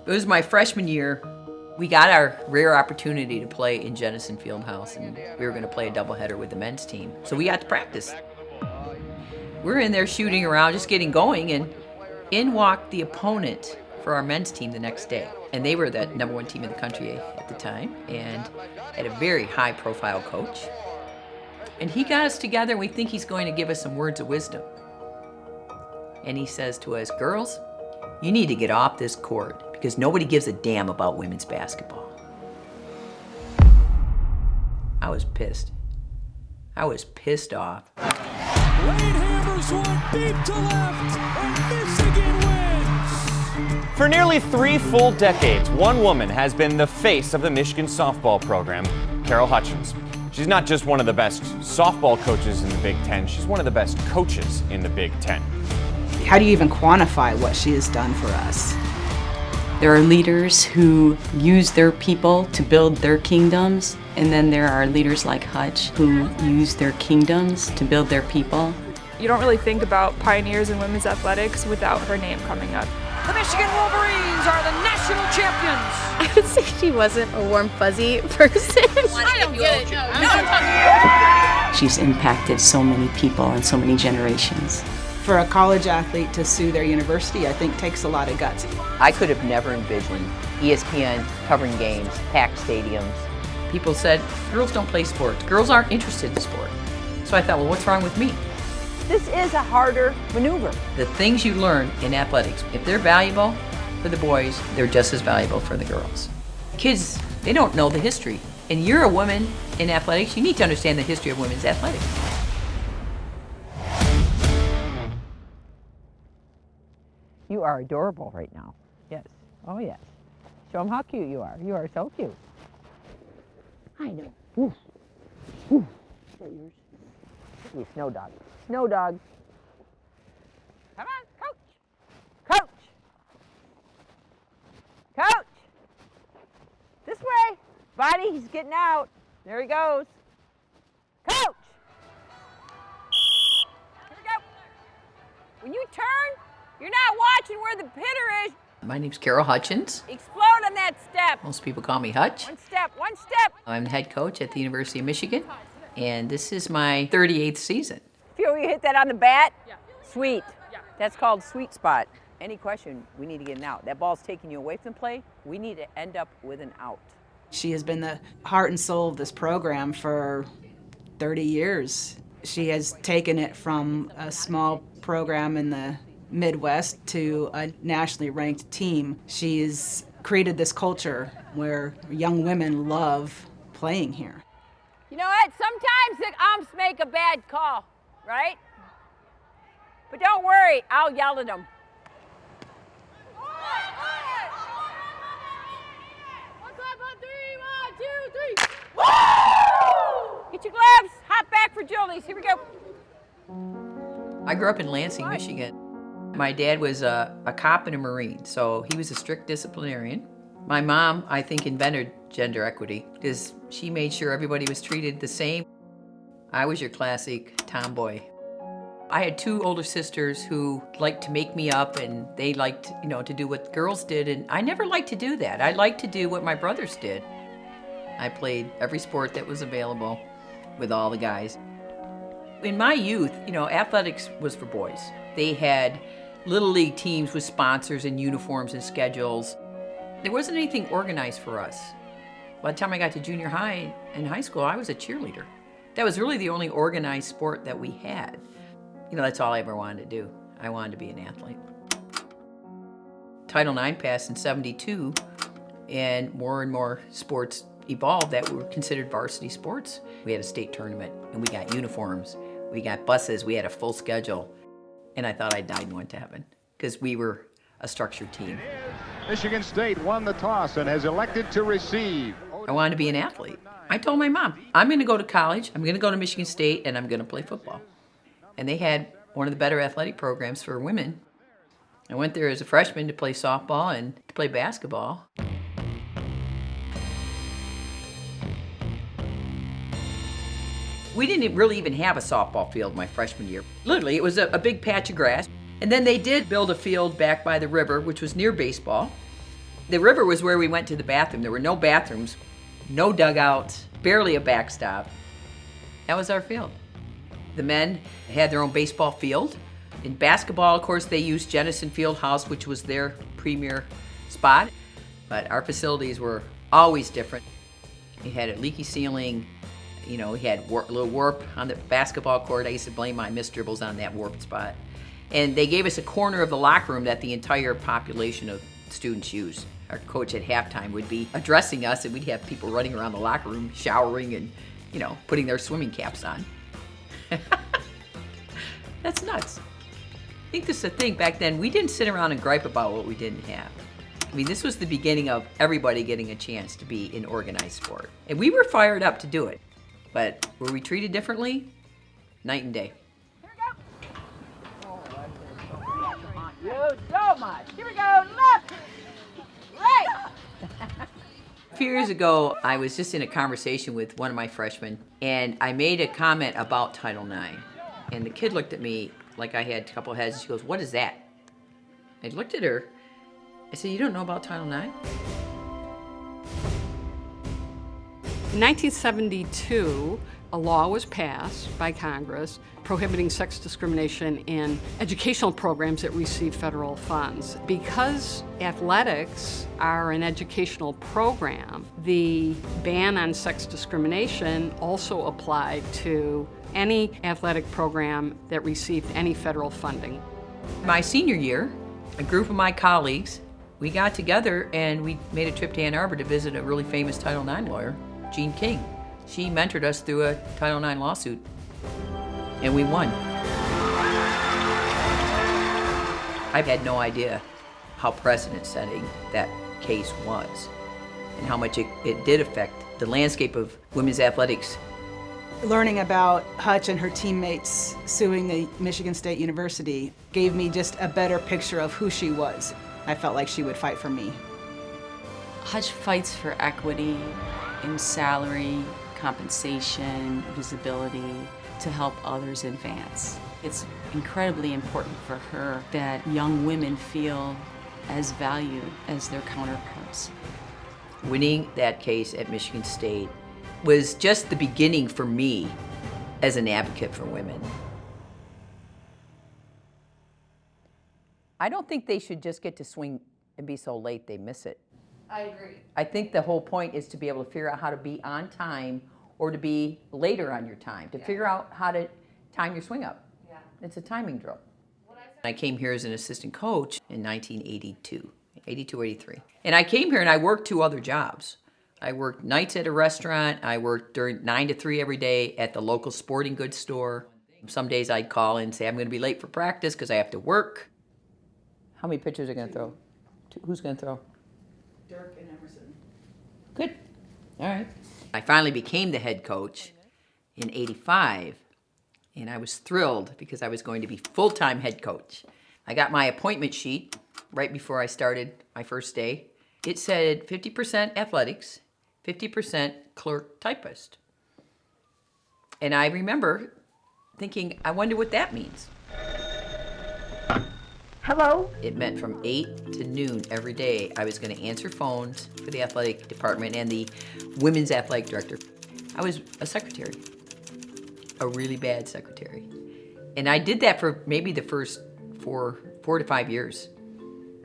It was my freshman year. We got our rare opportunity to play in Jennison Fieldhouse, and we were going to play a doubleheader with the men's team. So we got to practice. We're in there shooting around, just getting going, and in walked the opponent for our men's team the next day. And they were the #1 team in the country at the time, and had a very high-profile coach. And he got us together, and we think he's going to give us some words of wisdom. And he says to us, "Girls, you need to get off this court because nobody gives a damn about women's basketball." I was pissed. I was pissed off. Lane hammers one deep to left, and Michigan wins. For nearly 3 full decades, one woman has been the face of the Michigan softball program, Carol Hutchins. She's not just one of the best softball coaches in the Big Ten, she's one of the best coaches in the Big Ten. How do you even quantify what she has done for us? There are leaders who use their people to build their kingdoms, and then there are leaders like Hutch who use their kingdoms to build their people. You don't really think about pioneers in women's athletics without her name coming up. The Michigan Wolverines are the national champions. I would say she wasn't a warm, fuzzy person. I don't get it. No. She's impacted so many people and so many generations. For a college athlete to sue their university, I think takes a lot of guts. I could have never envisioned ESPN covering games, packed stadiums. People said, girls don't play sports. Girls aren't interested in sport. So I thought, well, what's wrong with me? This is a harder maneuver. The things you learn in athletics, if they're valuable for the boys, they're just as valuable for the girls. Kids, they don't know the history. And you're a woman in athletics, you need to understand the history of women's athletics. You are adorable right now. Yes. Oh, yes. Show them how cute you are. You are so cute. I know. Woof. Woof. Is that yours? You snow dog. Snow dog. Come on, coach. Coach. Coach. This way. Buddy, he's getting out. There he goes. Coach. Here we go. When you turn, you're not watching where the hitter is. My name's Carol Hutchins. Explode on that step. Most people call me Hutch. One step, one step. I'm the head coach at the University of Michigan, and this is my 38th season. Feel you hit that on the bat? Yeah. Sweet. Yeah. That's called sweet spot. Any question, we need to get an out. That ball's taking you away from the play. We need to end up with an out. She has been the heart and soul of this program for 30 years. She has taken it from a small program in the Midwest to a nationally ranked team. She's created this culture where young women love playing here. You know what? Sometimes the umps make a bad call, right? But don't worry, I'll yell at them. Get your gloves, hop back for Julie's. Here we go. I grew up in Lansing, Michigan. My dad was a cop and a Marine, so he was a strict disciplinarian. My mom, I think, invented gender equity because she made sure everybody was treated the same. I was your classic tomboy. I had 2 older sisters who liked to make me up, and they liked, to do what girls did, and I never liked to do that. I liked to do what my brothers did. I played every sport that was available with all the guys. In my youth, athletics was for boys. They had little league teams with sponsors and uniforms and schedules. There wasn't anything organized for us. By the time I got to junior high and high school, I was a cheerleader. That was really the only organized sport that we had. That's all I ever wanted to do. I wanted to be an athlete. Title IX passed in '72, and more sports evolved that were considered varsity sports. We had a state tournament, and we got uniforms. We got buses. We had a full schedule. And I thought I died and went to heaven because we were a structured team. Michigan State won the toss and has elected to receive. I wanted to be an athlete. I told my mom, I'm going to go to college, I'm going to go to Michigan State, and I'm going to play football. And they had one of the better athletic programs for women. I went there as a freshman to play softball and to play basketball. We didn't really even have a softball field my freshman year. Literally, it was a big patch of grass. And then they did build a field back by the river, which was near baseball. The river was where we went to the bathroom. There were no bathrooms, no dugouts, barely a backstop. That was our field. The men had their own baseball field. In basketball, of course, they used Jennison Fieldhouse, which was their premier spot. But our facilities were always different. We had a leaky ceiling. You know, we had a little warp on the basketball court. I used to blame my missed dribbles on that warped spot. And they gave us a corner of the locker room that the entire population of students used. Our coach at halftime would be addressing us, and we'd have people running around the locker room, showering and, you know, putting their swimming caps on. That's nuts. I think this is the thing. Back then, we didn't sit around and gripe about what we didn't have. I mean, this was the beginning of everybody getting a chance to be in organized sport. And we were fired up to do it. But were we treated differently? Night and day. You so much. Here we go. Left. Right. A few years ago, I was just in a conversation with one of my freshmen, and I made a comment about Title IX. And the kid looked at me like I had a couple heads, and she goes, "What is that?" I looked at her. I said, "You don't know about Title IX?" In 1972, a law was passed by Congress prohibiting sex discrimination in educational programs that receive federal funds. Because athletics are an educational program, the ban on sex discrimination also applied to any athletic program that received any federal funding. My senior year, a group of my colleagues, we got together and we made a trip to Ann Arbor to visit a really famous Title IX lawyer, Jean King. She mentored us through a Title IX lawsuit, and we won. I've had no idea how precedent-setting that case was and how much it did affect the landscape of women's athletics. Learning about Hutch and her teammates suing the Michigan State University gave me just a better picture of who she was. I felt like she would fight for me. Hutch fights for equity in salary, compensation, visibility, to help others advance. It's incredibly important for her that young women feel as valued as their counterparts. Winning that case at Michigan State was just the beginning for me as an advocate for women. I don't think they should just get to swing and be so late they miss it. I agree. I think the whole point is to be able to figure out how to be on time or to be later on your time, to figure out how to time your swing up. Yeah. It's a timing drill. I came here as an assistant coach in 1982, 82, 83. And I came here and I worked 2 other jobs. I worked nights at a restaurant. I worked during 9 to 3 every day at the local sporting goods store. Some days I'd call and say, I'm going to be late for practice because I have to work. How many pitchers are going to throw? Who's going to throw? Dirk and Emerson. Good. All right. I finally became the head coach in 85, and I was thrilled because I was going to be full-time head coach. I got my appointment sheet right before I started my first day. It said 50% athletics, 50% clerk typist. And I remember thinking, I wonder what that means. Hello? It meant from 8 to noon every day, I was going to answer phones for the athletic department and the women's athletic director. I was a secretary, a really bad secretary. And I did that for maybe the first 4 to 5 years,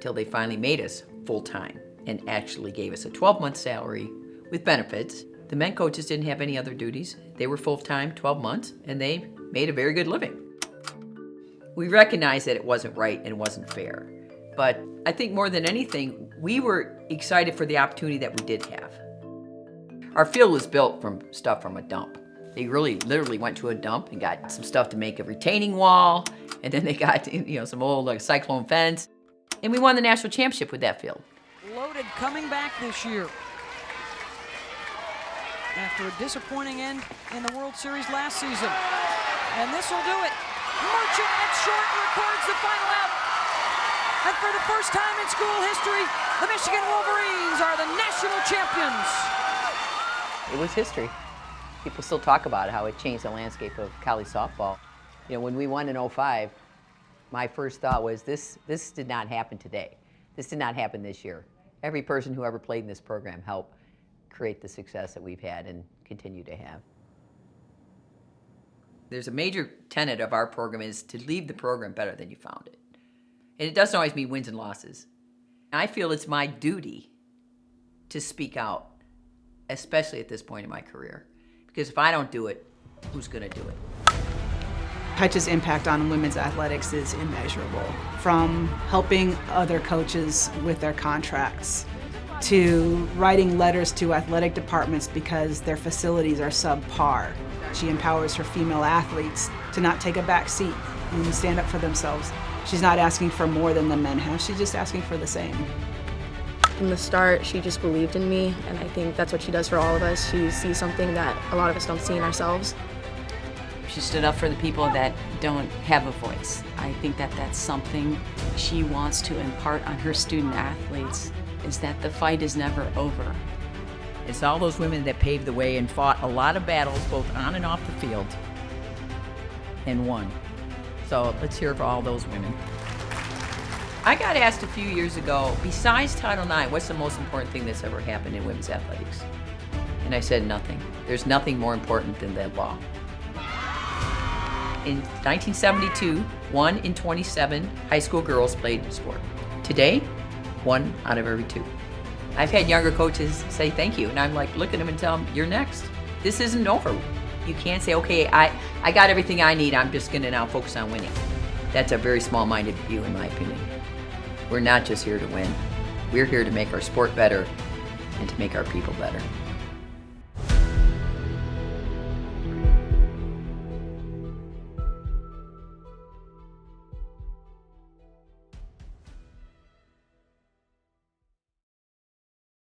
till they finally made us full-time and actually gave us a 12-month salary with benefits. The men coaches didn't have any other duties. They were full-time, 12 months, and they made a very good living. We recognized that it wasn't right and wasn't fair. But I think more than anything, we were excited for the opportunity that we did have. Our field was built from stuff from a dump. They really literally went to a dump and got some stuff to make a retaining wall, and then they got some old cyclone fence. And we won the national championship with that field. Loaded coming back this year. After a disappointing end in the World Series last season. And this will do it. Merchant at short records the final out. And for the first time in school history, the Michigan Wolverines are the national champions. It was history. People still talk about how it changed the landscape of college softball. When we won in 05, my first thought was this did not happen today. This did not happen this year. Every person who ever played in this program helped create the success that we've had and continue to have. There's a major tenet of our program is to leave the program better than you found it. And it doesn't always mean wins and losses. I feel it's my duty to speak out, especially at this point in my career. Because if I don't do it, who's going to do it? Hutch's impact on women's athletics is immeasurable. From helping other coaches with their contracts, to writing letters to athletic departments because their facilities are subpar. She empowers her female athletes to not take a back seat and stand up for themselves. She's not asking for more than the men have, she's just asking for the same. From the start, she just believed in me, and I think that's what she does for all of us. She sees something that a lot of us don't see in ourselves. She stood up for the people that don't have a voice. I think that that's something she wants to impart on her student athletes, is that the fight is never over. It's all those women that paved the way and fought a lot of battles, both on and off the field, and won. So let's hear for all those women. I got asked a few years ago, besides Title IX, what's the most important thing that's ever happened in women's athletics? And I said nothing. There's nothing more important than that law. In 1972, 1 in 27 high school girls played the sport. Today, 1 out of every 2. I've had younger coaches say thank you, and I'm like, look at them and tell them, you're next. This isn't over. You can't say, okay, I got everything I need, I'm just gonna now focus on winning. That's a very small-minded view, in my opinion. We're not just here to win. We're here to make our sport better and to make our people better.